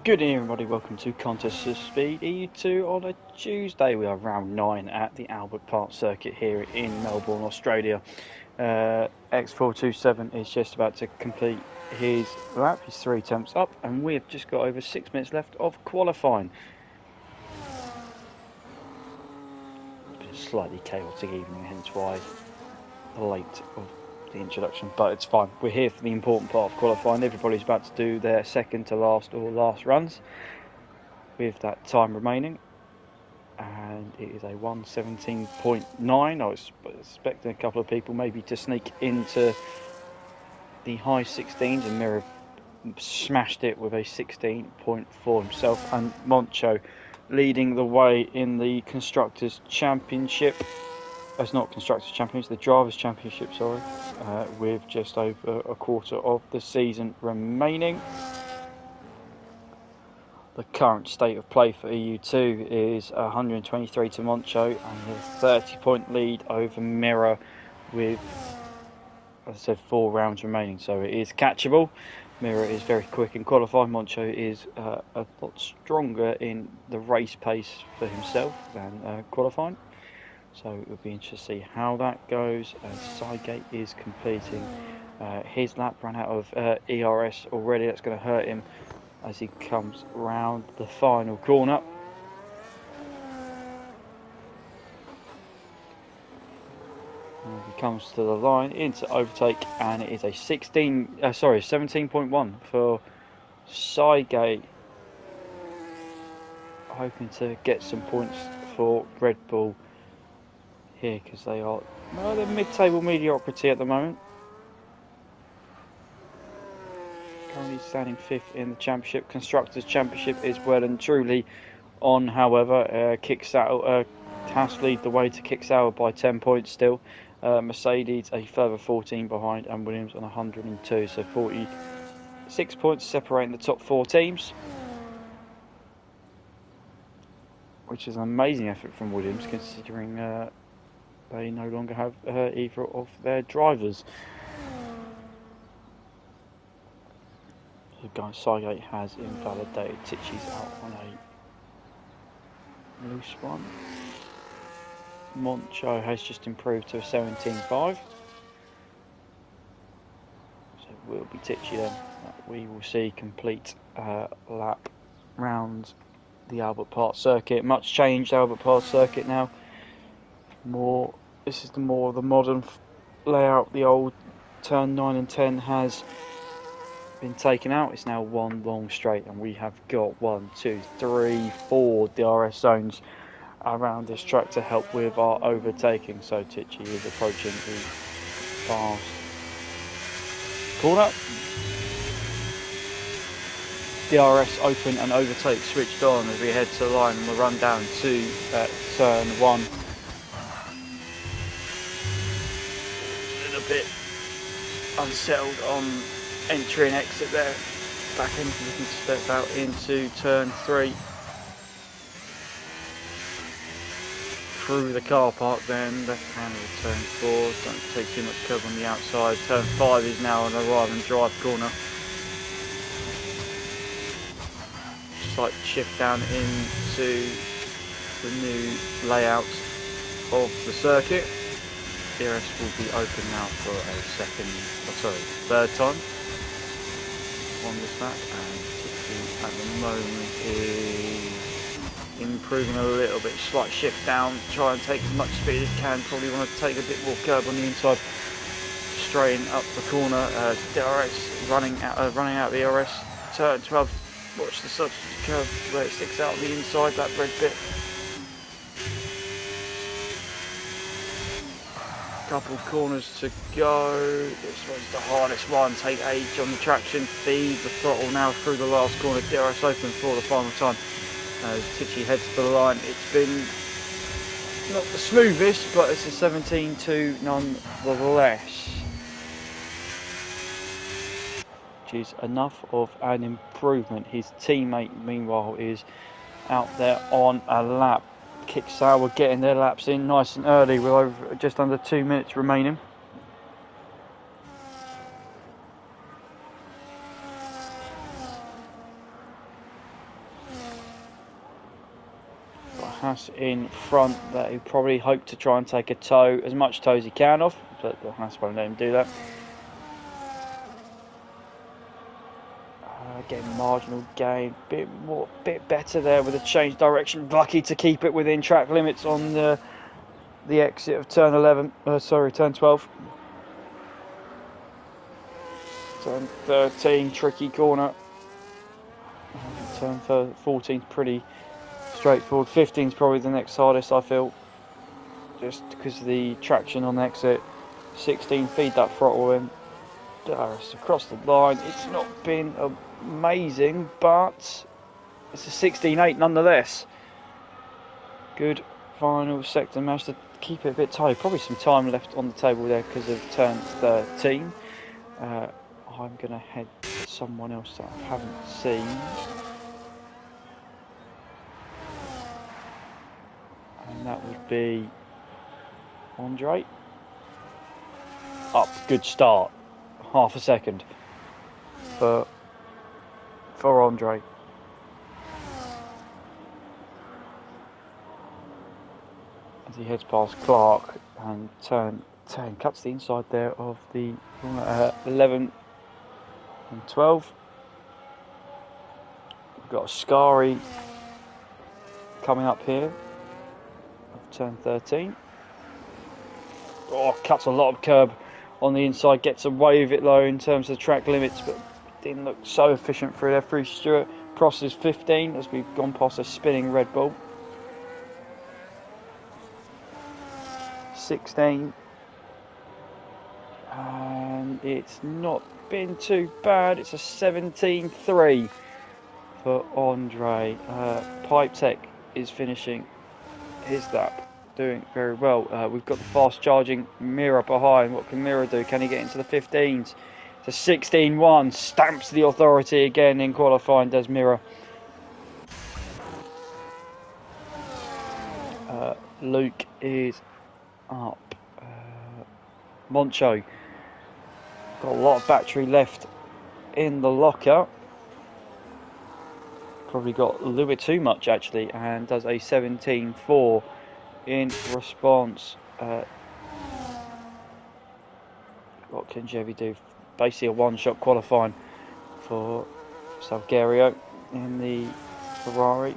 Good evening everybody, welcome to Contest of Speed EU2 on a Tuesday. We are round 9 at the Albert Park circuit here in Melbourne, Australia. X427 is just about to complete his lap, he's 3 attempts up, and we've just got over 6 minutes left of qualifying. It's been a slightly chaotic evening, hence why late of the introduction, but it's fine. We're here for the important part of qualifying. Everybody's about to do their second to last or last runs with that time remaining, and it is a 1:17.9. I was expecting a couple of people maybe to sneak into the high 16s, and Mira smashed it with a 16.4 himself, and Moncho leading the way in the Constructors' Championship. It's not Constructors' Championship, the Drivers' Championship, sorry, with just over a quarter of the season remaining. The current state of play for EU2 is 123 to Moncho and a 30-point lead over Mira with, as I said, 4 rounds remaining, so it is catchable. Mira is very quick in qualifying. Moncho is a lot stronger in the race pace for himself than qualifying. So it will be interesting to see how that goes. Sidegate is completing his lap, ran out of ERS already. That's going to hurt him as he comes round the final corner. And he comes to the line into overtake, and it is a 17.1 for Sidegate, hoping to get some points for Red Bull here because they are, well, they're mid-table mediocrity at the moment. Currently standing 5th in the championship. Constructors' Championship is well and truly on, however. Haas lead the way to Kicksauer by 10 points still. Mercedes a further 14 behind, and Williams on 102, so 46 points separating the top 4 teams, which is an amazing effort from Williams considering they no longer have either of their drivers. The guy Sygate has invalidated. Tichy's out on a loose one. Moncho has just improved to a 17.5. So it will be Tichy then. We will see complete lap round the Albert Park circuit. Much changed Albert Park circuit now. This is the more of the modern layout. The old turn 9 and 10 has been taken out. It's now one long straight, and we have got 1, 2, 3, 4 DRS zones around this track to help with our overtaking. So Tichy is approaching the fast corner. DRS open and overtake switched on as we head to the line, and we'll run down to turn 1. A little bit unsettled on entry and exit there. Back end looking to step out into turn 3. Through the car park, then left hand of turn 4. Don't take too much cover on the outside. Turn 5 is now an arrive and drive corner. Slight shift down into the new layout of the circuit. DRS will be open now for a third time on this lap, and at the moment is improving a little bit. Slight shift down, try and take as much speed as can. Probably want to take a bit more curb on the inside, straighten up the corner. DRS running out the DRS. Turn 12. Watch the substitute curve where it sticks out on the inside, that red bit. Couple of corners to go. This one's the hardest one. Take age on the traction. Feed the throttle now through the last corner. DRS open for the final time. As Tichy heads for the line. It's been not the smoothest, but it's a 17.2 nonetheless. Which is enough of an improvement. His teammate, meanwhile, is out there on a lap. Kicksauer getting their laps in nice and early with just under 2 minutes remaining. Haas in front, that he probably hoped to try and take a toe, as much toe as he can off, but Haas won't let him do that. Getting marginal gain, bit better there with a change direction. Lucky to keep it within track limits on the exit of turn 12. Turn 13, tricky corner. Turn 14 pretty straightforward. 15 is probably the next hardest, I feel, just because of the traction on the exit. 16, feed that throttle in. DRS across the line. It's not been amazing, but it's a 16.8 nonetheless. Good final sector. Managed to keep it a bit tight. Probably some time left on the table there because of turn 13. I'm going to head to someone else that I haven't seen. And that would be Andre. Up, good start. Half a second for Andre. As he heads past Clark and turn 10, cuts the inside there of the 11 and 12. We've got a Scari coming up here of turn 13. Oh, cuts a lot of curb on the inside, gets away with it low in terms of track limits, but didn't look so efficient through there. Through Stewart. Prost is 15 as we've gone past a spinning Red Bull. 16. And it's not been too bad. It's a 17.3 for Andre. Pipe Tech is finishing his lap, doing very well. We've got the fast charging Mira behind. What can Mira do? Can he get into the 15s? It's a 16.1. Stamps the authority again in qualifying, does Mira. Luke is up. Moncho got a lot of battery left in the locker. Probably got a little bit too much actually, and does a 17.4 in response. What can Chevy do? Basically a one-shot qualifying for Salguero in the Ferrari.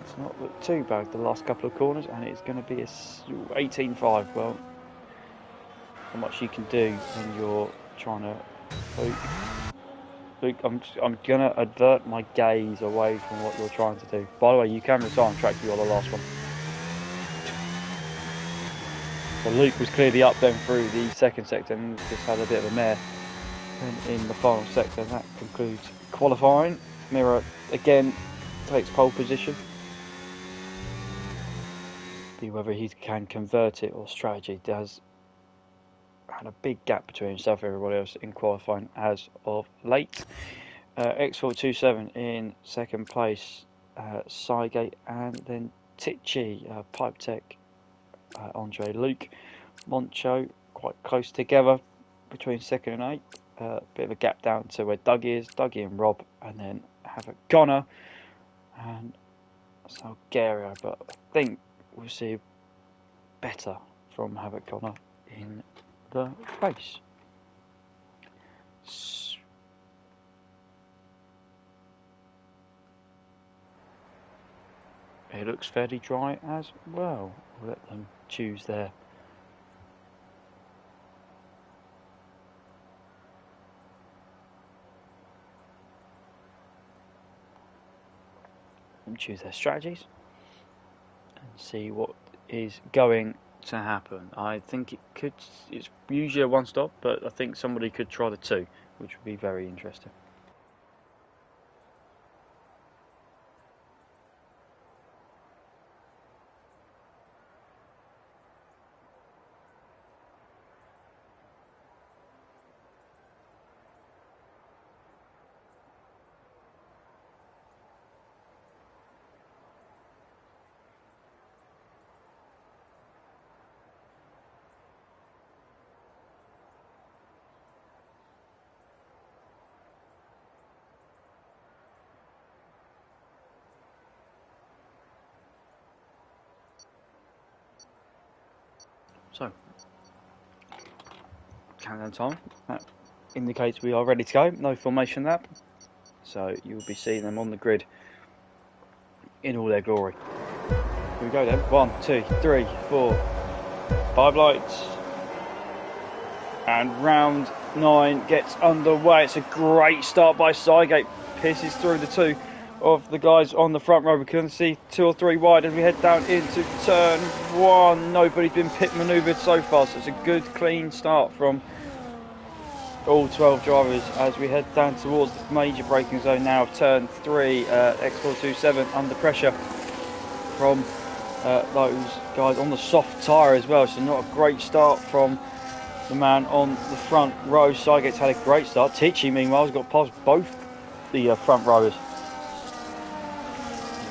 It's not looked too bad the last couple of corners, and it's going to be a 18.5. Well, how much you can do when you're trying to. Luke, I'm gonna avert my gaze away from what you're trying to do. By the way, you can retire on track. You are the last one. So Luke was clearly up then through the second sector and just had a bit of a mare in the final sector. And that concludes qualifying. Mira again takes pole position. Be whether he can convert it or strategy does. Had a big gap between himself and everybody else in qualifying as of late. X427 in second place, Cygate, and then Tichy, Pipe Tech, Andre, Luke, Moncho, quite close together between second and eighth. Bit of a gap down to where Dougie is, Dougie and Rob, and then Havoc Connor and Salguero, but I think we'll see better from Havoc Connor in the race. It looks fairly dry as well. We'll let them choose there. And choose their strategies and see what is going to happen. I think it's usually a one stop, but I think somebody could try the two, which would be very interesting. So, countdown time, that indicates we are ready to go, no formation lap, so you will be seeing them on the grid in all their glory. Here we go then, 1, 2, 3, 4, 5 lights, and round 9 gets underway. It's a great start by Cygate, pierces through the two of the guys on the front row. We can see 2 or 3 wide as we head down into turn 1. Nobody's been pit manoeuvred so far, so it's a good clean start from all 12 drivers as we head down towards the major braking zone now of turn 3. X427 under pressure from those guys on the soft tyre as well, so not a great start from the man on the front row. Cygate's had a great start. Tichy meanwhile has got past both the front rowers.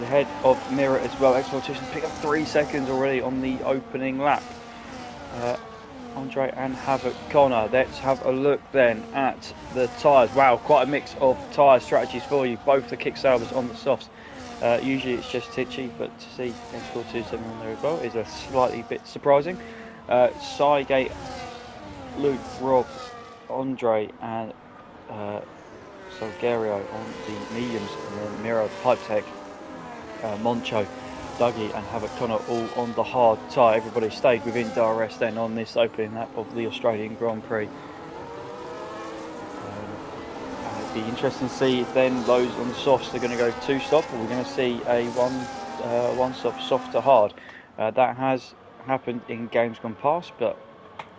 Ahead of Mira as well. X427 pick up 3 seconds already on the opening lap. Andre and Havoc Connor. Let's have a look then at the tyres. Wow, quite a mix of tyre strategies for you. Both the kick salvers on the softs. Usually it's just Tichy, but to see X427 on there as well is a slightly bit surprising. Cygate, Luke, Rob, Andre and Salguero on the mediums, and then Mira, Pipe Tech, Moncho, Dougie and Havoc Connor all on the hard tyre. Everybody stayed within DRS then on this opening lap of the Australian Grand Prix. And it'd be interesting to see if then those on the softs are going to go 2 stop, or we're going to see a one stop soft to hard. That has happened in games gone past, but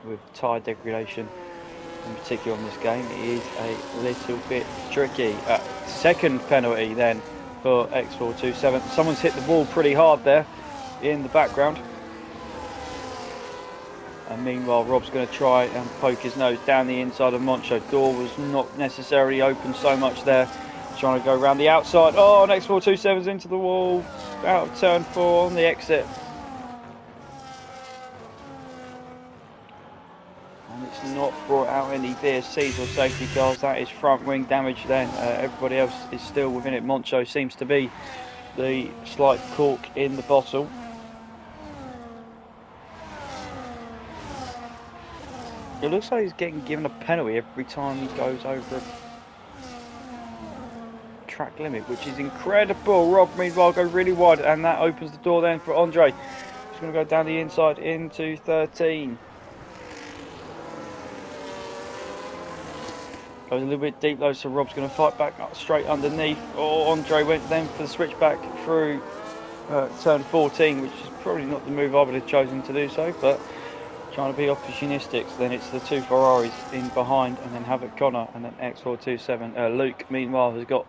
with tyre degradation, in particular on this game, it is a little bit tricky. Second penalty then for X427. Someone's hit the ball pretty hard there in the background. And meanwhile, Rob's going to try and poke his nose down the inside of Moncho. Door was not necessarily open so much there. Trying to go around the outside. Oh, and X427's into the wall. Out of turn 4 on the exit. And it's not brought out any VSCs or safety cars. That is front wing damage then. Everybody else is still within it. Moncho seems to be the slight cork in the bottle. It looks like he's getting given a penalty every time he goes over a track limit, which is incredible. Rob, meanwhile, goes really wide, and that opens the door then for Andre. He's going to go down the inside into 13. Goes a little bit deep though, so Rob's going to fight back up straight underneath. Oh, Andre went then for the switch back through turn 14, which is probably not the move I would have chosen to do so, but trying to be opportunistic. So then it's the two Ferraris in behind, and then Havoc Connor, and then X427. Luke, meanwhile, has got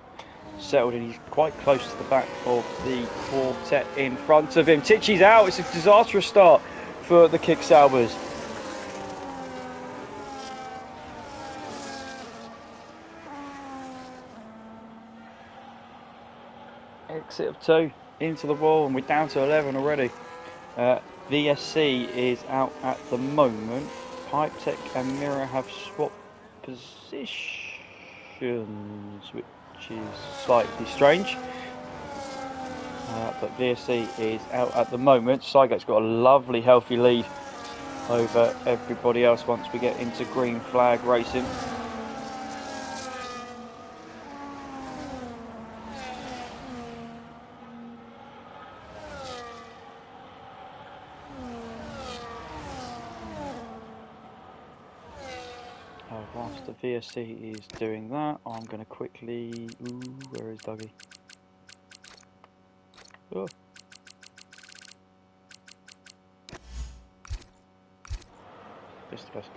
settled, and he's quite close to the back of the quartet in front of him. Tichy's out. It's a disastrous start for the Kick Saubers. Exit of 2 into the wall, and we're down to 11 already. VSC is out at the moment. Pipe Tech and Mirror have swapped positions, which is slightly strange. But VSC is out at the moment. Sygate's got a lovely healthy lead over everybody else once we get into green flag racing. Whilst the VSC is doing that, I'm going to quickly... Ooh, where is Dougie? Oh. Just the best.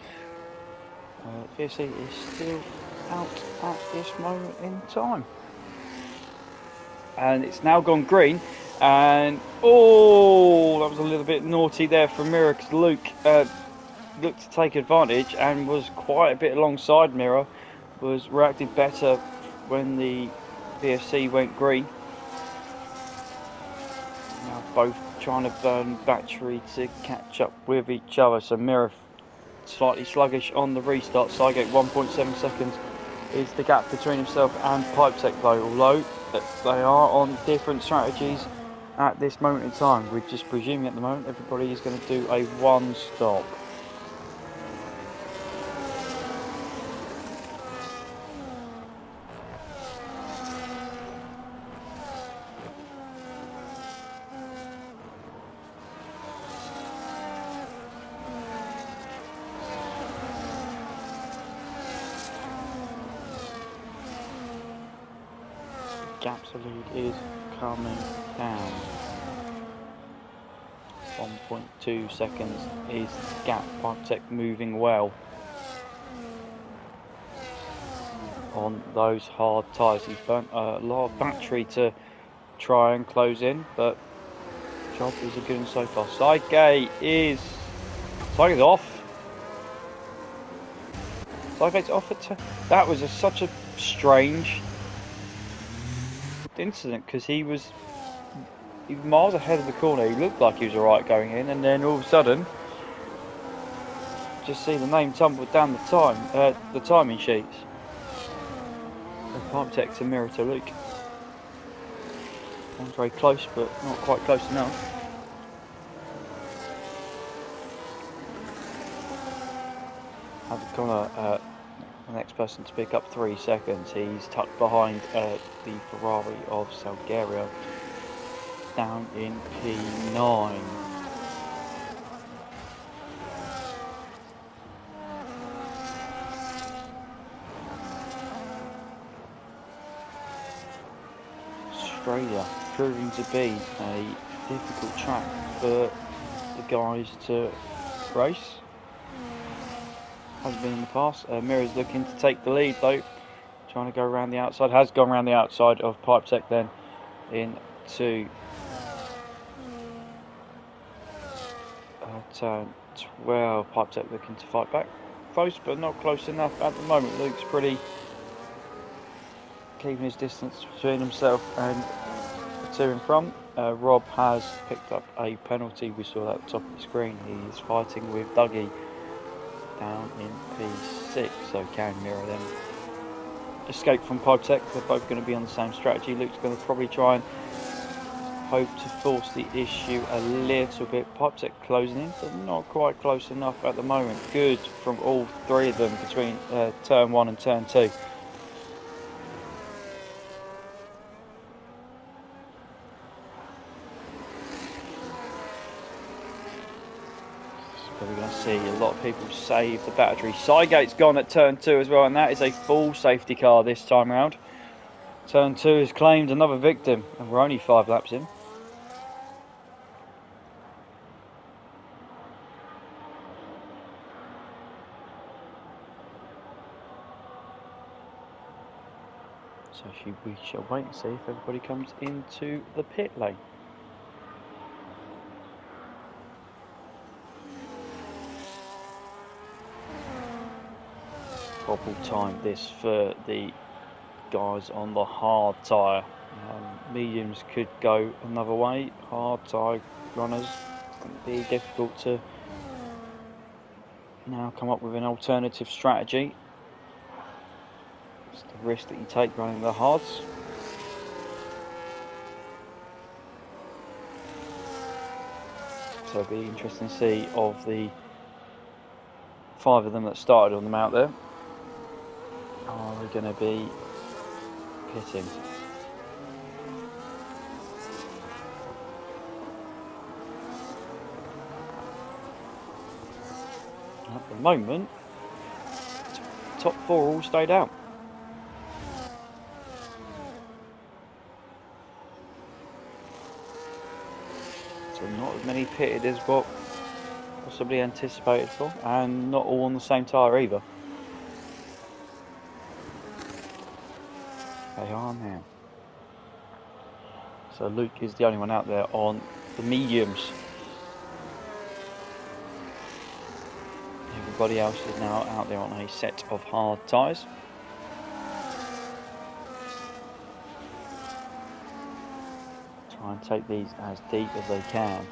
VSC is still out at this moment in time. And it's now gone green. And, oh, that was a little bit naughty there from Mirror, because Luke... looked to take advantage and was quite a bit alongside Mirror, was reacted better when the VSC went green. Now both trying to burn battery to catch up with each other, so Mirror slightly sluggish on the restart. Sygate 1.7 seconds is the gap between himself and Pipe Tech though, although they are on different strategies at this moment in time. We're just presuming at the moment everybody is going to do a one stop. Absolute is coming down. 1.2 seconds is the gap. Pipe Tech moving well on those hard tyres. He's burnt a lot of battery to try and close in, but job is a good one so far. Sygate's off. Sygate's off at that was such a strange incident, because he was miles ahead of the corner. He looked like he was alright going in, and then all of a sudden just see the name tumbled down the timing sheets. Pipe Tech to Mirror to Luke. One's very close, but not quite close enough. Havoc Connor, the next person to pick up 3 seconds. He's tucked behind the Ferrari of Salguero down in P9. Australia proving to be a difficult track for the guys to race. Hasn't been in the past. Mirror's looking to take the lead though, trying to go around the outside. Has gone around the outside of Pipetech then into turn 12. Pipetech looking to fight back. Close but not close enough at the moment. Luke's pretty keeping his distance between himself and the two in front. Rob has picked up a penalty. We saw that at the top of the screen. He's fighting with Dougie down in P6, so can Mirror them escape from Pipetech. They're both going to be on the same strategy. Luke's going to probably try and hope to force the issue a little bit. Pipetech closing in, but not quite close enough at the moment. Good from all three of them between turn 1 and turn 2. So we're going to see a lot of people save the battery. Sidegate's gone at turn 2 as well, and that is a full safety car this time round. Turn 2 has claimed another victim, and we're only 5 laps in. So we shall wait and see if everybody comes into the pit lane. Bobble time this for the guys on the hard tyre. Mediums could go another way. Hard tyre runners, it's going to be difficult to now come up with an alternative strategy. It's the risk that you take running the hards. So it'll be interesting to see of the 5 of them that started on them out there. Are we going to be pitting? At the moment, top 4 all stayed out. So not as many pitted as what possibly anticipated for, and not all on the same tyre either. They are now. So Luke is the only one out there on the mediums. Everybody else is now out there on a set of hard tyres. Try and take these as deep as they can.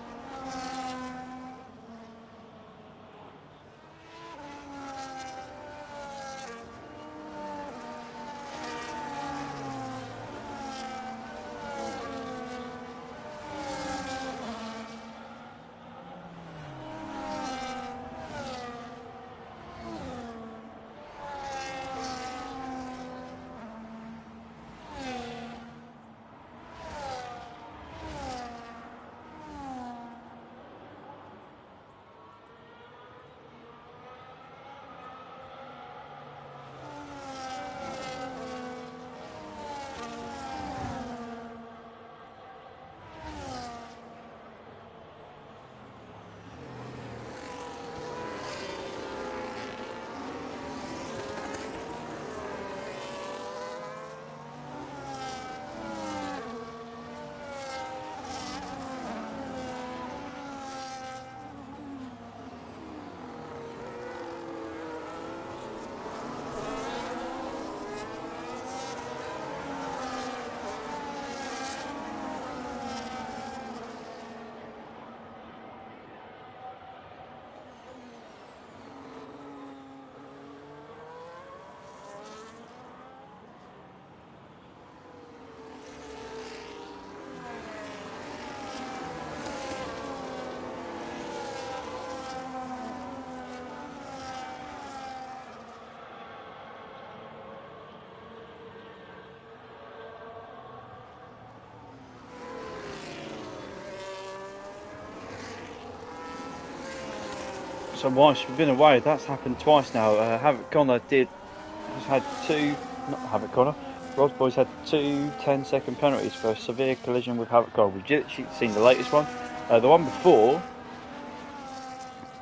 So whilst we've been away, that's happened twice now. Havoc Connor has had 2, not Havoc Connor, Rob's boys had two 10-second penalties for a severe collision with Havoc Car. We've just seen the latest one. The one before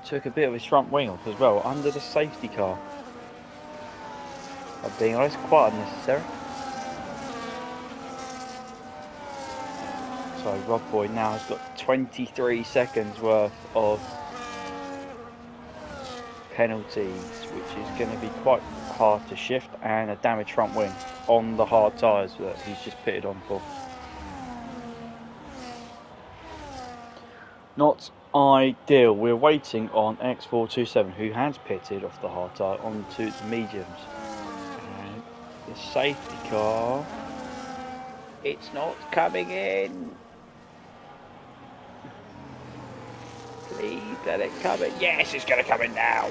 took a bit of his front wing off as well, under the safety car. I'm being honest, quite unnecessary. So Rob Boy now has got 23 seconds worth of penalties, which is going to be quite hard to shift, and a damaged front wing on the hard tyres that he's just pitted on for. Not ideal. We're waiting on X427, who has pitted off the hard tyre onto the mediums. And the safety car, it's not coming in. Please let it come in. Yes, it's going to come in now.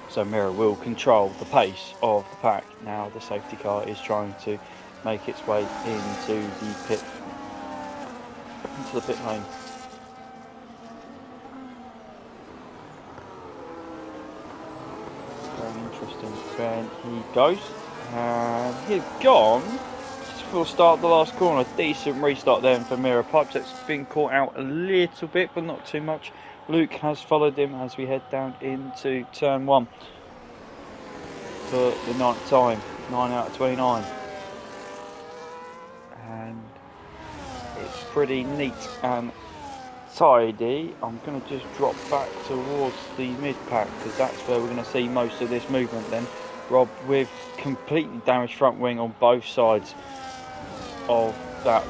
So Mirror will control the pace of the pack. Now the safety car is trying to make its way into the pit lane. Very interesting. When he goes, and he's gone. Full start the last corner. Decent restart then for Mirror. Pipeset's been caught out a little bit, but not too much. Luke has followed him as we head down into turn 1 for the 9th time. 9 out of 29. And it's pretty neat and tidy. I'm going to just drop back towards the mid-pack, because that's where we're going to see most of this movement then. Rob with completely damaged front wing on both sides of that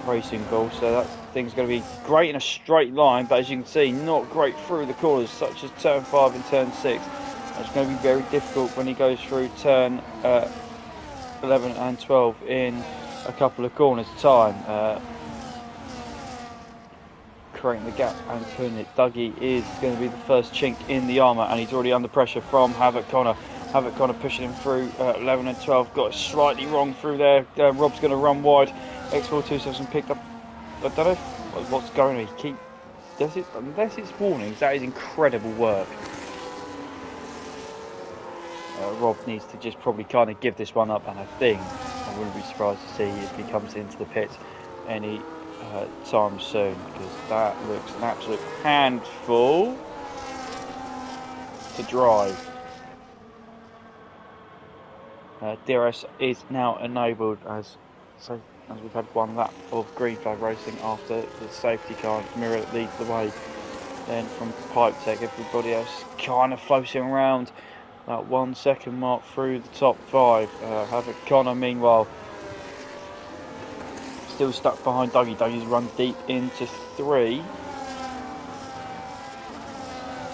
racing ball, so that thing's going to be great in a straight line, but as you can see, not great through the corners, such as turn 5 and turn 6. It's going to be very difficult when he goes through turn 11 and 12 in a couple of corners time, creating the gap and putting it. Dougie is going to be the first chink in the armour, and he's already under pressure from Havoc Connor. Havoc Connor pushing him through 11 and 12. Got it slightly wrong through there. Rob's going to run wide. X427 picked up. I don't know what's going on. Unless it's warnings, that is incredible work. Rob needs to just probably kind of give this one up, and I think I wouldn't be surprised to see if he comes into the pit any time soon, because that looks an absolute handful to drive. DRS is now enabled as we've had one lap of green flag racing after the safety car. Mirror leads the way. Then from Pipe Tech, everybody else kind of floating around that 1 second mark through the top 5. Havoc Connor, meanwhile, still stuck behind Dougie. Dougie's run deep into 3.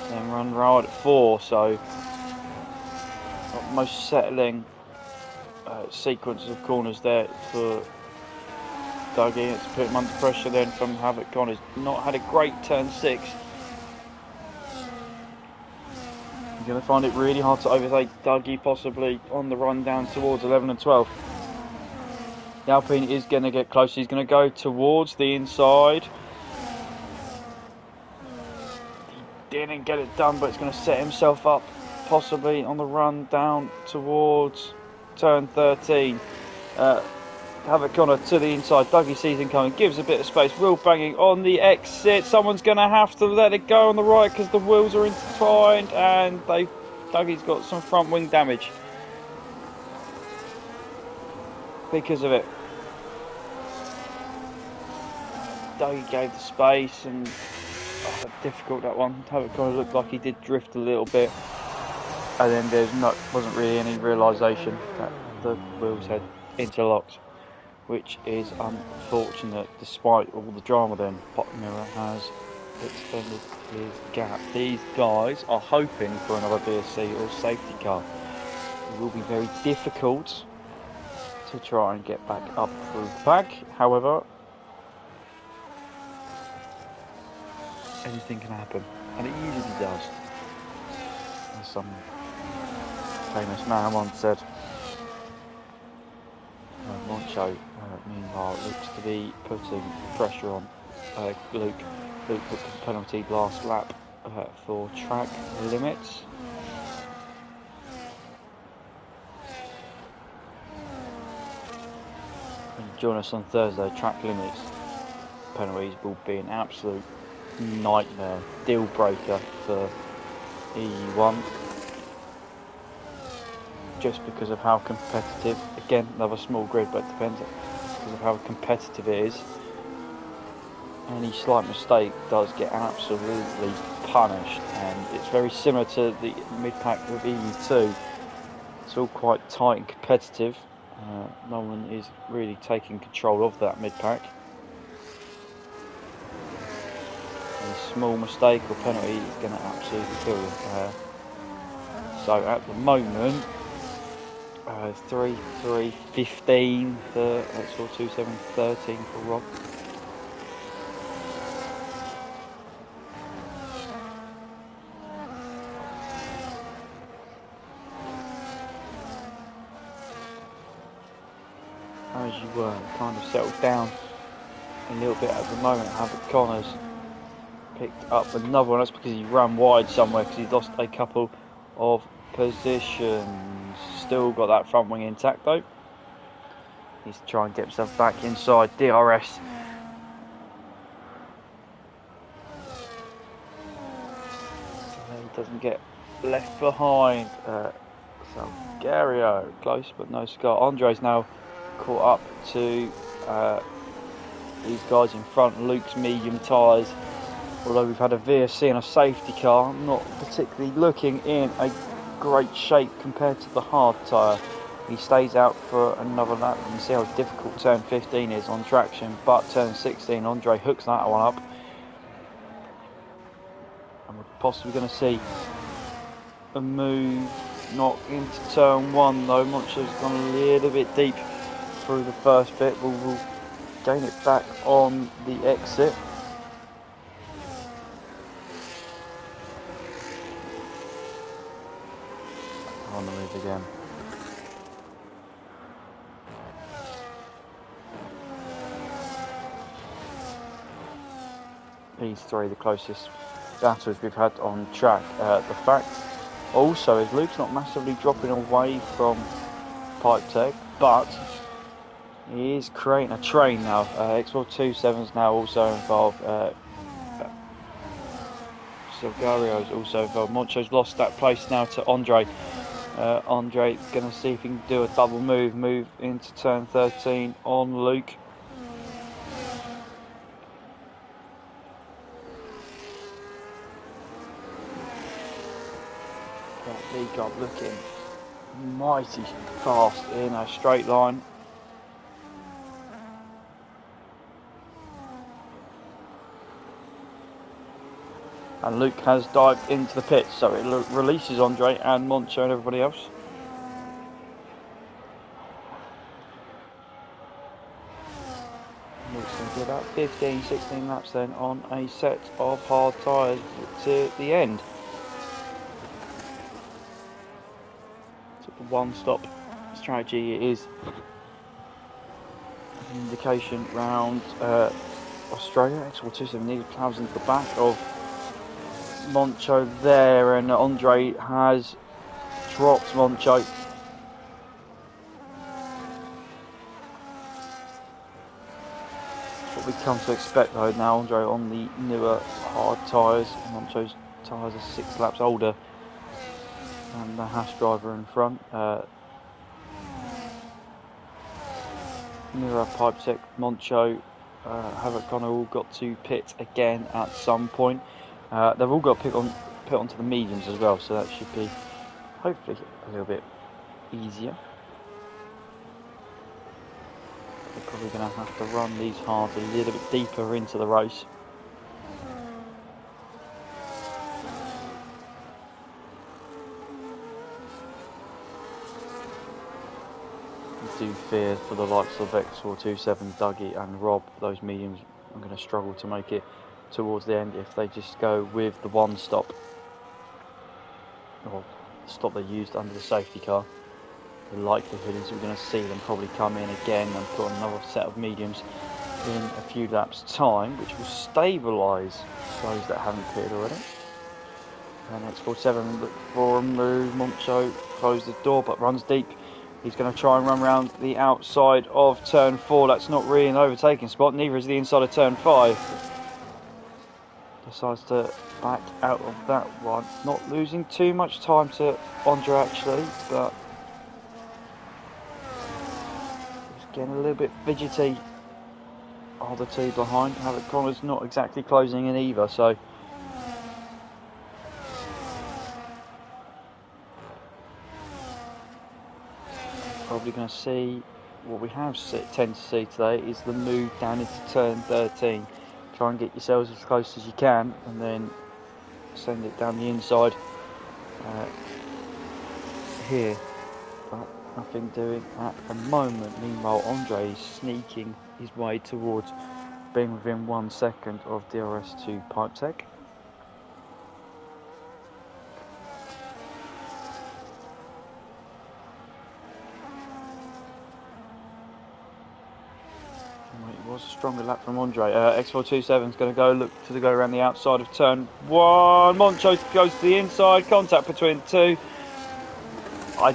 Then run right at 4, so not most settling sequence of corners there for Dougie. It's put him under pressure then from Havoc Connor's not had a great turn 6. He's going to find it really hard to overtake Dougie, possibly on the run down towards 11 and 12. The Alpine is going to get close. He's going to go towards the inside. He didn't get it done, but it's going to set himself up possibly on the run down towards turn 13. Havoc Connor to the inside. Dougie sees him coming, gives a bit of space. Wheel banging on the exit. Someone's going to have to let it go on the right because the wheels are intertwined, and Dougie's got some front wing damage because of it. Dougie gave the space, and difficult that one. Havoc Connor looked like he did drift a little bit, and then wasn't really any realisation that the wheels had interlocked, which is unfortunate. Despite all the drama, then Mirror has extended his gap. These guys are hoping for another BSC or safety car. It will be very difficult to try and get back up through the pack. However, anything can happen, and it usually does. As some famous man once said. Moncho, meanwhile, looks to be putting pressure on Luke. Luke took the penalty last lap for track limits. join us on Thursday. Track limits penalties will be an absolute nightmare, deal breaker for EU1, just because of how competitive. Again, another small grid, but it depends because of how competitive it is. Any slight mistake does get absolutely punished, and it's very similar to the mid-pack with EU2. It's all quite tight and competitive. No one is really taking control of that mid-pack. A small mistake or penalty is going to absolutely kill you. So at the moment, 3-3-15 for X427-13 for Rob. As you were, kind of settled down a little bit at the moment. Havoc Connors picked up another one. That's because he ran wide somewhere, because he's lost a couple of positions. Still got that front wing intact though. Needs to try and get himself back inside DRS. He doesn't get left behind. Salgario close, but no scar. Andre's now caught up to these guys in front. Luke's medium tyres, although we've had a VSC and a safety car, not particularly looking in a great shape compared to the hard tyre. He stays out for another lap. You can see how difficult turn 15 is on traction, but turn 16, Andre hooks that one up, and we're possibly going to see a move not into turn 1 though. Moncho's gone a little bit deep through the first bit. We'll gain it back on the exit. On the move again. These three the closest battles we've had on track. The fact also is Luke's not massively dropping away from Pipe Tech, but he is creating a train now. X427's now also involved. Silgario's also involved. Moncho's lost that place now to Andre. Andre going to see if he can do a double move into turn 13 on Luke. That league up looking mighty fast in a straight line. And Luke has dived into the pit, so it releases Andre and Moncho and everybody else. Luke's going to do about 15-16 laps then on a set of hard tyres to the end. So the one-stop strategy is an indication round Australia. X427 nearly ploughs into the back of Moncho there, and Andre has dropped Moncho. What we come to expect though now. Andre on the newer hard tyres. Moncho's tyres are 6 laps older than the Haas driver in front. Newer Pipe Tech, Moncho, Havoc Connor all got to pit again at some point. They've all got to pit onto the mediums as well, so that should be hopefully a little bit easier. They're probably going to have to run these hards a little bit deeper into the race. I do fear for the likes of X427, Dougie and Rob, those mediums are going to struggle to make it towards the end if they just go with the one stop, or the stop they used under the safety car. The likelihood is we're going to see them probably come in again and put on another set of mediums in a few laps time, which will stabilise those that haven't pitted already. And X47 look for a move. Moncho closed the door but runs deep He's going to try and run around the outside of turn 4. That's not really an overtaking spot. Neither is the inside of turn 5. Decides to back out of that one. Not losing too much time to Andre actually, but he's getting a little bit fidgety. Are the two behind? Havoc Connor's not exactly closing in either, so probably going to see what we tend to see today is the move down into turn 13. Try and get yourselves as close as you can and then send it down the inside here, but nothing doing at the moment. Meanwhile, Andre is sneaking his way towards being within 1 second of DRS2 Pipe Tech. It was a stronger lap from Andre. X427 is going to look to go around the outside of turn 1. Moncho goes to the inside. Contact between the two. I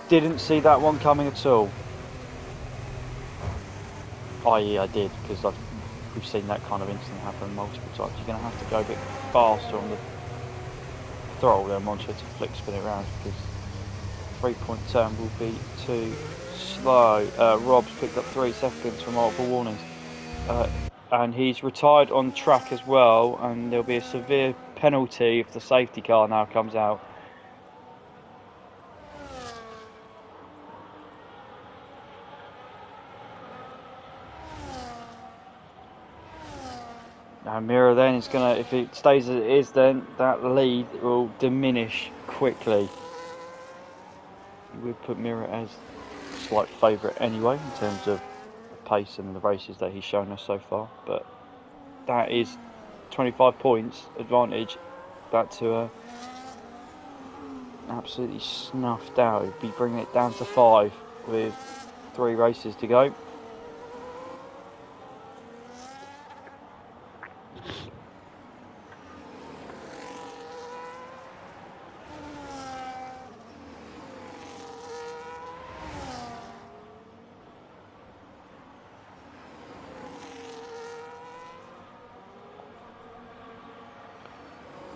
didn't see that one coming at all. I did, because we've seen that kind of incident happen multiple times. You're going to have to go a bit faster on the throttle there, Moncho, to flick spin it around, because 3-point turn will be too slow. Rob's picked up 3 seconds for multiple warnings, and he's retired on track as well, and there'll be a severe penalty if the safety car now comes out. Now Mira then is going to, if it stays as it is, then that lead will diminish quickly. We'd put Mira as a slight favourite anyway in terms of the pace and the races that he's shown us so far, but that is 25 points advantage back to absolutely snuffed out. He'd be bringing it down to 5 with 3 races to go.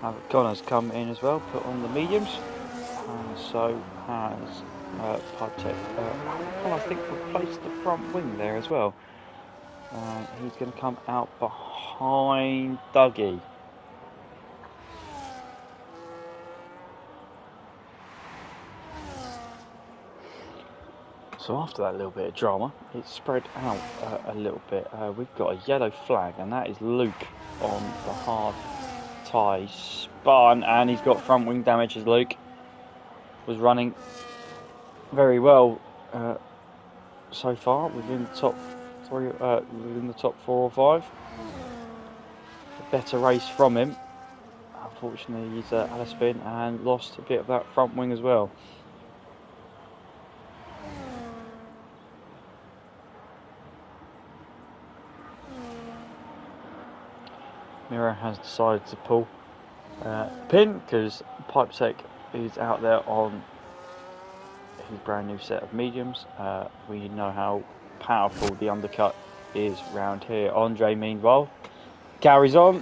Havoc Connor's come in as well, put on the mediums, and so has Pipe Tech. I think replaced the front wing there as well. He's going to come out behind Dougie. So after that little bit of drama, it's spread out a little bit. We've got a yellow flag, and that is Luke on the hard tyre. Spun, and he's got front wing damage as Luke was running very well so far within the top 3, within the top 4 or 5. A better race from him. Unfortunately, he's had a spin and lost a bit of that front wing as well. Miro has decided to pull pin because Pipe Tech is out there on his brand new set of mediums. We know how powerful the undercut is round here. Andre, meanwhile, carries on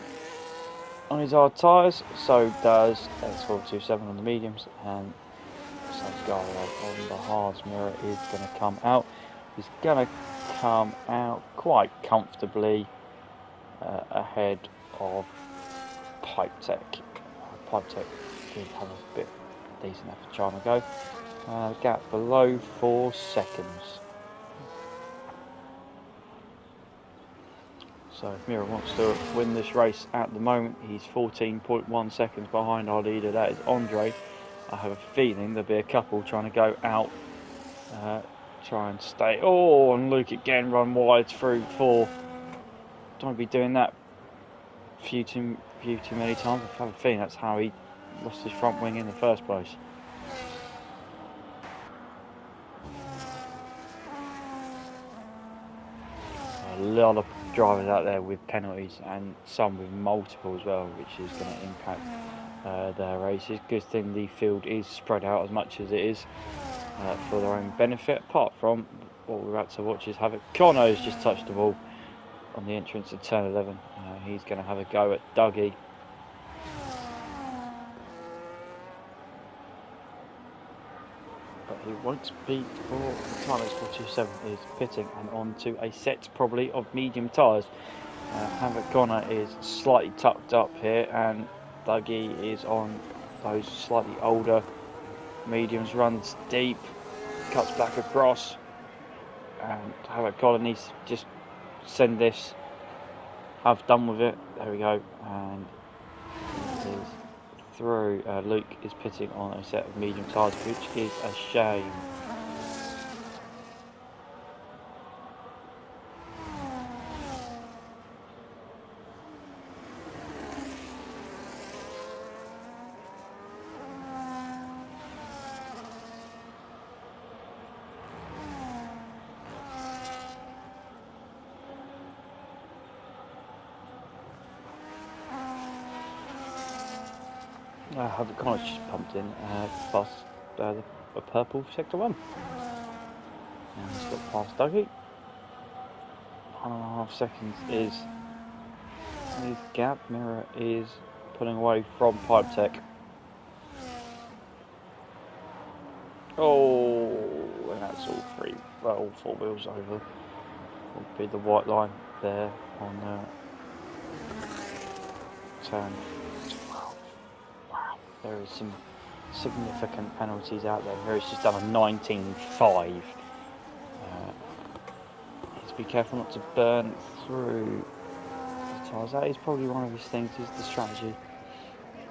his hard tyres. So does X427 on the mediums, and Garlo on the hards. Miro is going to come out. He's going to come out quite comfortably ahead of Pipe Tech. Pipe Tech did have a bit decent effort trying to go. Gap below 4 seconds. So if Mira wants to win this race at the moment, he's 14.1 seconds behind our leader, that is Andre. I have a feeling there'll be a couple trying to go out, try and stay. Oh, and Luke again run wide through 4. Don't be doing that few too many times. I have a feeling that's how he lost his front wing in the first place. A lot of drivers out there with penalties, and some with multiple as well, which is going to impact their races. Good thing the field is spread out as much as it is. for their own benefit. Apart from what we're about to watch is Havoc Connor's just touched the ball on the entrance of turn 11. He's going to have a go at Dougie. But he won't be for the time. It's 427 is pitting and onto a set probably of medium tyres. Havoc Connor is slightly tucked up here, and Dougie is on those slightly older mediums, runs deep, cuts back across, and Havoc Connor needs to just send this, have done with it. There we go, and it is through. Luke is pitting on a set of medium tyres, which is a shame. Havoc Connor's just pumped in past the purple sector 1. And he's got past Dougie. 1.5 seconds is his gap. Mirror is pulling away from Pipe Tech. Oh, and that's all 4 wheels over. Will be the white line there on turn 12. Wow, there is some significant penalties out there. Mirror's just done a 19.5. Need to be careful not to burn through the tyres. That is probably one of his things, is the strategy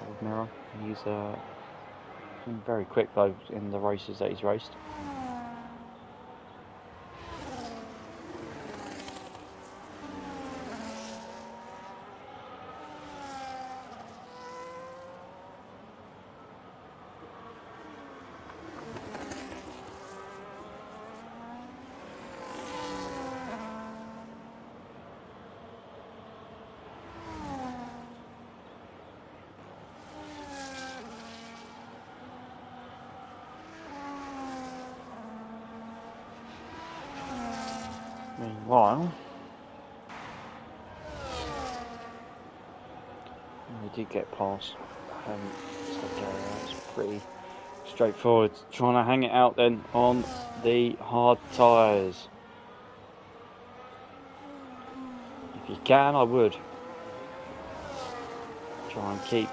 of Mirror. He's been very quick though in the races that he's raced. Meanwhile, we did get past, so that's pretty straightforward. Trying to hang it out then on the hard tyres. If you can, I would try and keep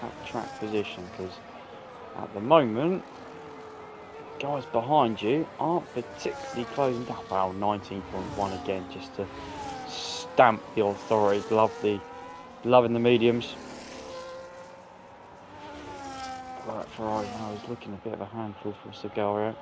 that track position, because at the moment, guys behind you aren't particularly closing down. Wow, 19.1 again, just to stamp the authority. Loving the mediums. But Ferrari now is looking a bit of a handful for Sagario.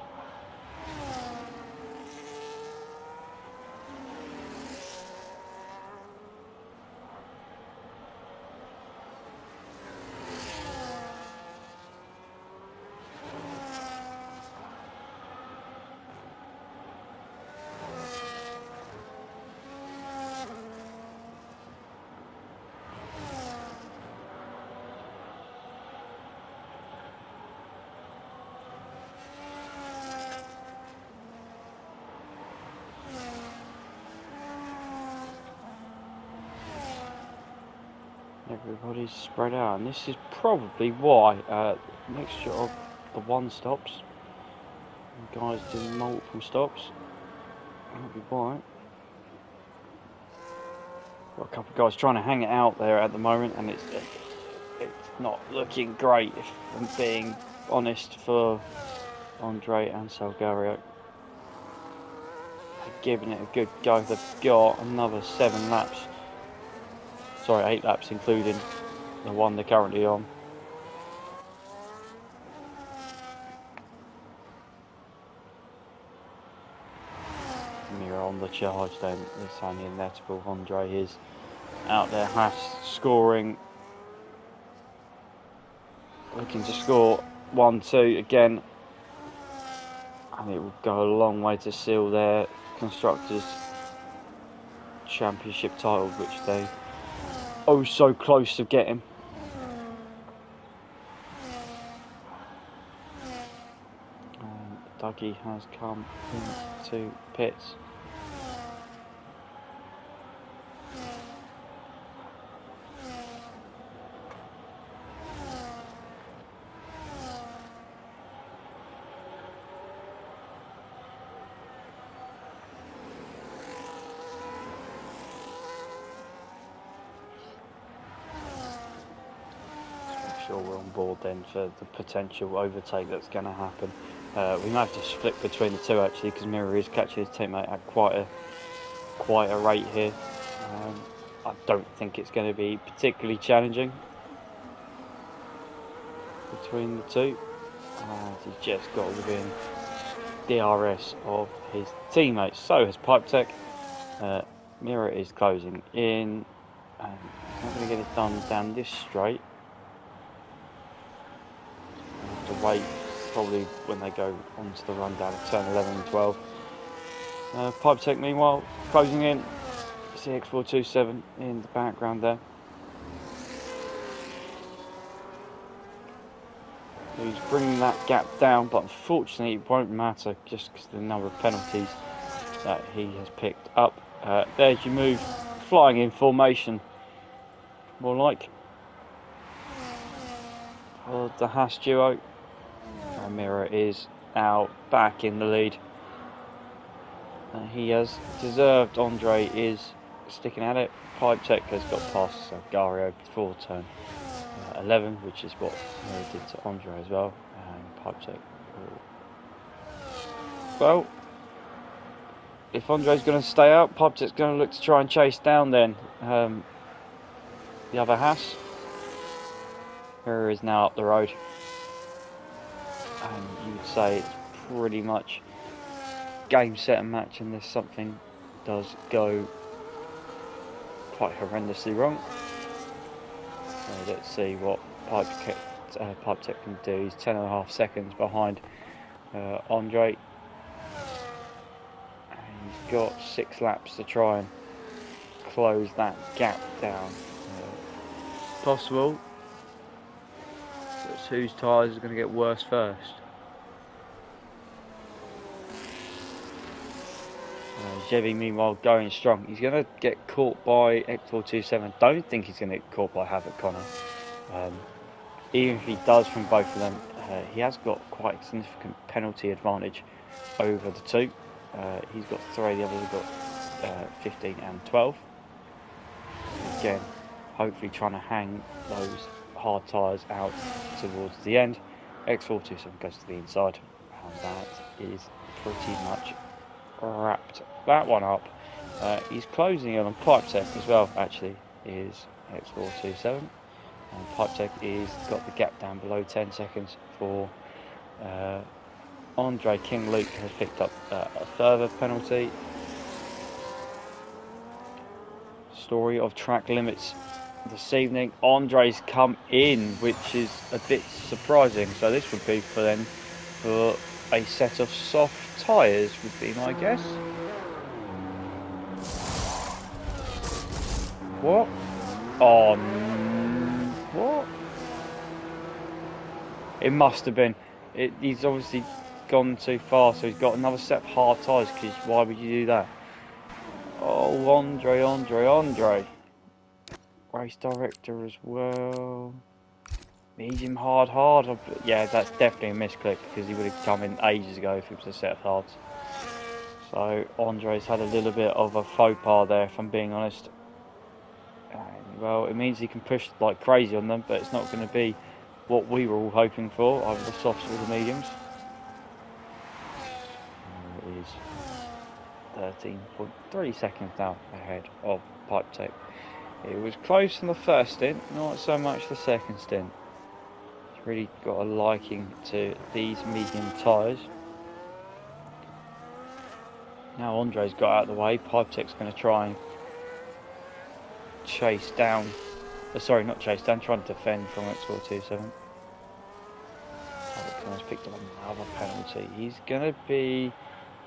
Everybody's spread out, and this is probably why mixture of the one stops, and guys doing multiple stops. That'll be why. Got a couple of guys trying to hang it out there at the moment, and it's not looking great, if I'm being honest, for Andre and Salgario. They're giving it a good go. They've got another 7 laps. Sorry, 8 laps, including the one they're currently on. Mirror on the charge then. It's only inevitable. Andre is out there, Haas scoring. Looking to score 1-2 again. And it will go a long way to seal their Constructors' Championship title, which they so close to getting. buggy has come into pits. Sure we're on board then for the potential overtake that's going to happen. We may have to split between the two actually, because Mirror is catching his teammate at quite a rate here. I don't think it's going to be particularly challenging between the two. He's just got within DRS of his teammates. So has Pipe Tech. Mirror is closing in, and he's not going to get it done down this straight. To wait probably when they go onto the run down at turn 11 and 12. Pipe Tech meanwhile closing in. CX427 in the background there. He's bringing that gap down, but unfortunately it won't matter just because of the number of penalties that he has picked up. There's your move, flying in formation, more like, for the Haas duo. Mirror is now back in the lead. He has deserved. Andre is sticking at it. Pipe Tech has got past Gario before turn 11, which is what Mirror did to Andre as well. And Pipe Tech. Well, if Andre's going to stay out, Pipe Tech's going to look to try and chase down then the other Haas. Mirror is now up the road. And you would say it's pretty much game, set and match unless something does go quite horrendously wrong. So let's see what Pipe Tech can do. He's 10.5 seconds behind Andre. And he's got 6 laps to try and close that gap down. Possible. That's whose tyres are going to get worse first. Chevy meanwhile going strong. He's going to get caught by X427. Don't think he's going to get caught by Havoc Connor. Even if he does from both of them, he has got quite a significant penalty advantage over the two. He's got 3, the others have got 15 and 12. Again, hopefully trying to hang those hard tyres out towards the end. X427 goes to the inside, and that is pretty much wrapped that one up. He's closing in on Pipe Tech as well, actually, is X427. And Pipe Tech is got the gap down below 10 seconds for Andre. King Luke has picked up a further penalty. Story of track limits this evening. Andre's come in, which is a bit surprising. So this would be for them for a set of soft tyres, would be my guess. What? Oh, what? It must have been. He's obviously gone too far, so he's got another set of hard tyres. Because why would you do that? Oh, Andre. Race director as well. Medium hard. Yeah, that's definitely a misclick because he would have come in ages ago if it was a set of hards. So Andre's had a little bit of a faux pas there, if I'm being honest. And, well, it means he can push like crazy on them, but it's not going to be what we were all hoping for, either the softs or the mediums. It is 13.3 seconds now ahead of Pipe Tech. It was close in the first stint, not so much the second stint. He's really got a liking to these medium tyres. Now Andre's got out of the way. Pipe Tech's going to try and chase down. Sorry, not chase down, trying to defend from X427. He's picked up another penalty. He's going to be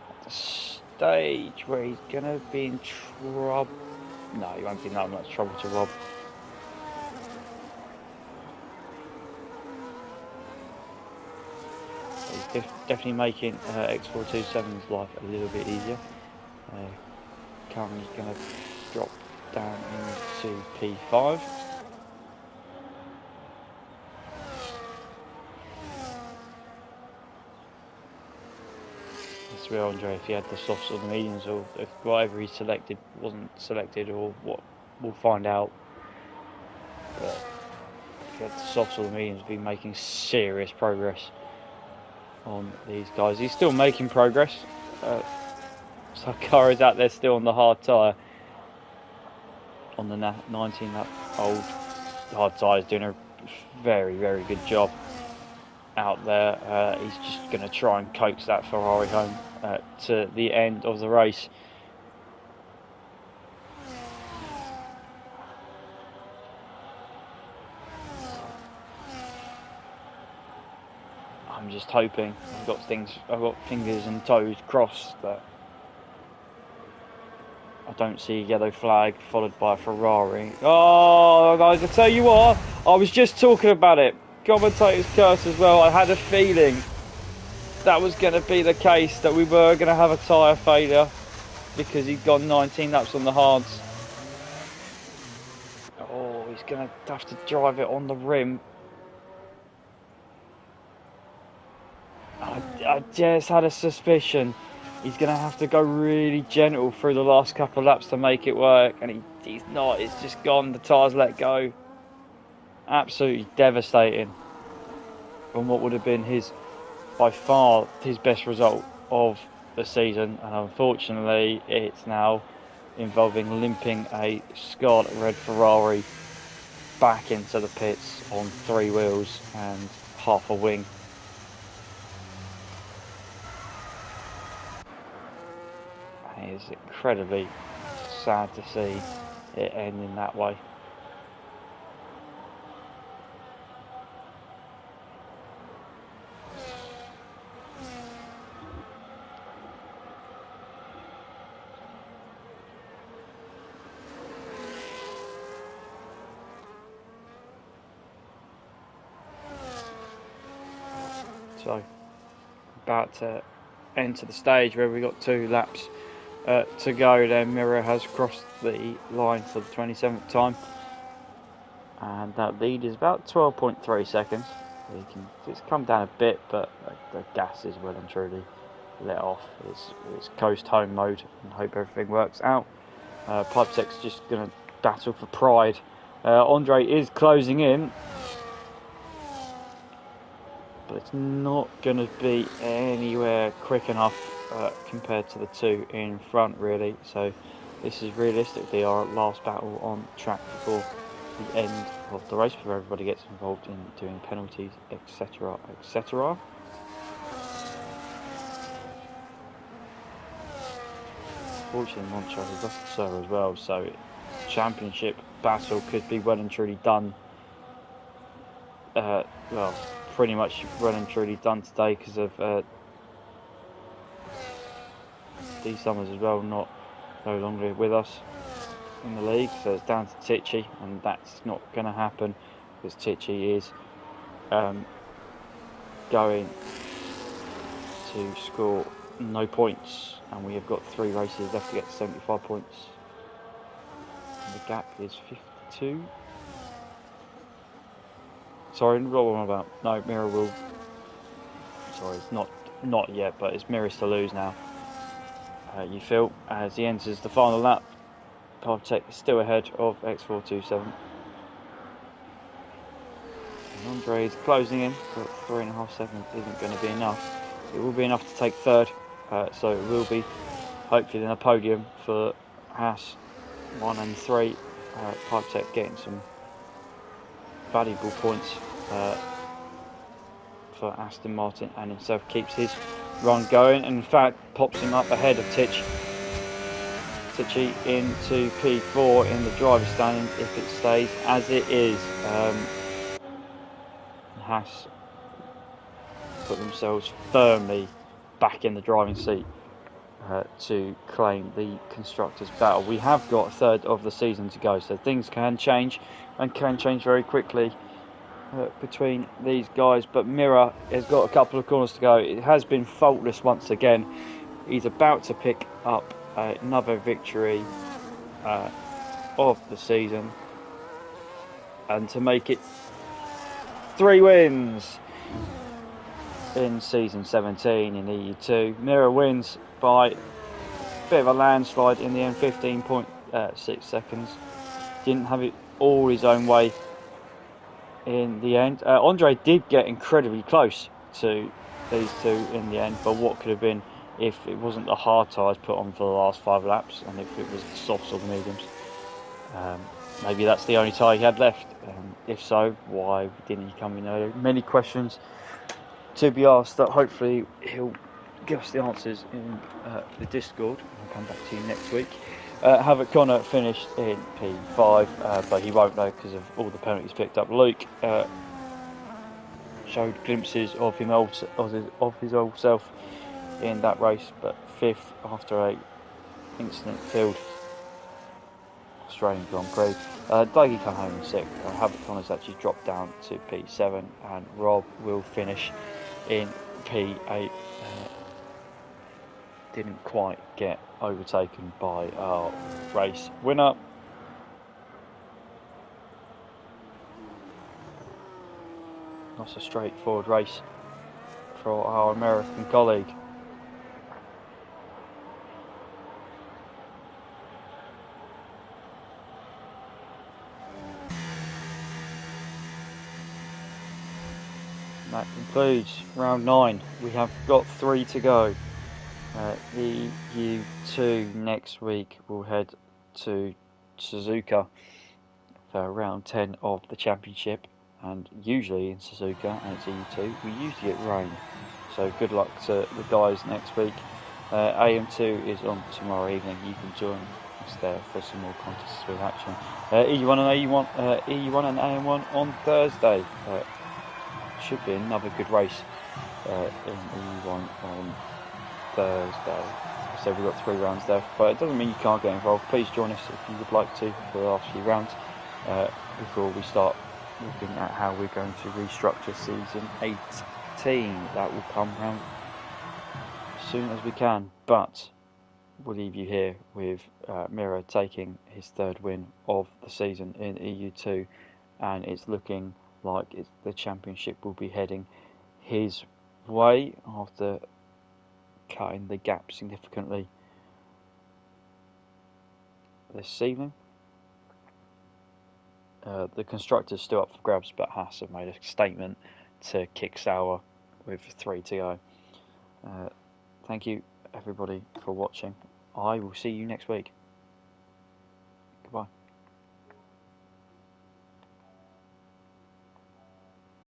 at the stage where he's going to be in trouble. No, he won't be in that much trouble to rob. He's definitely making X427's life a little bit easier. Currently going to drop down into P5. That's where Andre, if he had the softs or the mediums, or if whatever he selected wasn't selected, or what, we'll find out. But if he had the softs or the mediums, he'd be making serious progress on these guys. He's still making progress. Sakara's out there still on the hard tyre. On the 19 lap old hard tyre, is doing a very, very good job out there. He's just going to try and coax that Ferrari home to the end of the race. I'm just hoping, I've got fingers and toes crossed that I don't see a yellow flag followed by a Ferrari. Oh, guys, I tell you what, I was just talking about it. Commentator's curse as well. I had a feeling that was going to be the case, that we were going to have a tyre failure because he'd gone 19 laps on the hards. Oh, he's going to have to drive it on the rim. I just had a suspicion he's going to have to go really gentle through the last couple of laps to make it work, and he's not. It's just gone. The tyres let go. Absolutely devastating on what would have been by far his best result of the season, and unfortunately it's now involving limping a scarlet red Ferrari back into the pits on 3 wheels and half a wing. It is incredibly sad to see it end in that way. So, about to enter the stage where we got 2 laps to go. Then Mira has crossed the line for the 27th time, and that lead is about 12.3 seconds. It's come down a bit, but the gas is well and truly let off. It's coast home mode, and hope everything works out. Pipetech's just going to battle for pride. Andre is closing in, but it's not going to be anywhere quick enough compared to the 2 in front, really. So this is realistically our last battle on track before the end of the race, before everybody gets involved in doing penalties, etc, etc. Fortunately, Moncho has lost the server as well, so championship battle could be well and truly done. Well, pretty much well and truly done today because of D Summers as well, no longer with us in the league, so it's down to Tichy, and that's not going to happen because Tichy is going to score no points, and we have got 3 races left to get to 75 points, and the gap is 52. Sorry, what am I about? No, Mira will. Sorry, it's not yet, but it's Mira's to lose now. You feel as he enters the final lap. Pipetech is still ahead of X427. And Andre is closing in, but 3.5 seconds isn't going to be enough. It will be enough to take 3rd, so it will be hopefully then a podium for Haas 1 and 3. Pipetech getting some valuable points for Aston Martin, and himself keeps his run going, and in fact pops him up ahead of Tichy into P4 in the driver's standing if it stays as it is. Haas put themselves firmly back in the driving seat to claim the constructors' battle. We have got a 3rd of the season to go, so things can change, and can change very quickly. between these guys, but Mira has got a couple of corners to go. It has been faultless once again. He's about to pick up another victory of the season, and to make it 3 wins in season 17 in EU2. Mira wins by a bit of a landslide in the end, 15.6 seconds. Didn't have it all his own way in the end. Andre did get incredibly close to these two in the end, but what could have been if it wasn't the hard tyres put on for the last 5 laps, and if it was the softs or the mediums. Maybe that's the only tyre he had left. If so, why didn't he come in earlier? Many questions to be asked that hopefully he'll give us the answers in the Discord. I'll come back to you next week. Havoc Connor finished in P5, but he won't know because of all the penalties picked up. Luke showed glimpses of his old self in that race, but 5th after a incident-filled Australian Grand Prix. Dougie come home in 6th. Havoc Connor's actually dropped down to P7, and Rob will finish in P8. Didn't quite get overtaken by our race winner. That's a straightforward race for our American colleague. That concludes round 9. We have got 3 to go. EU2 next week will head to Suzuka for round 10 of the championship, and usually in Suzuka, and it's EU2, we usually get rain, so good luck to the guys next week. AM2 is on tomorrow evening. You can join us there for some more contests with action. EU1 and AM1 on Thursday. Should be another good race in EU1 on Thursday. So we've got 3 rounds there, but it doesn't mean you can't get involved. Please join us if you would like to for the last few rounds before we start looking at how we're going to restructure season 18. That will come round as soon as we can, but we'll leave you here with Mira taking his 3rd win of the season in EU2, and it's looking like the championship will be heading his way after cutting the gap significantly this evening. The constructors still up for grabs, but Haas have made a statement to kick Sauer with 3 to go. Thank you everybody for watching. I will see you next week.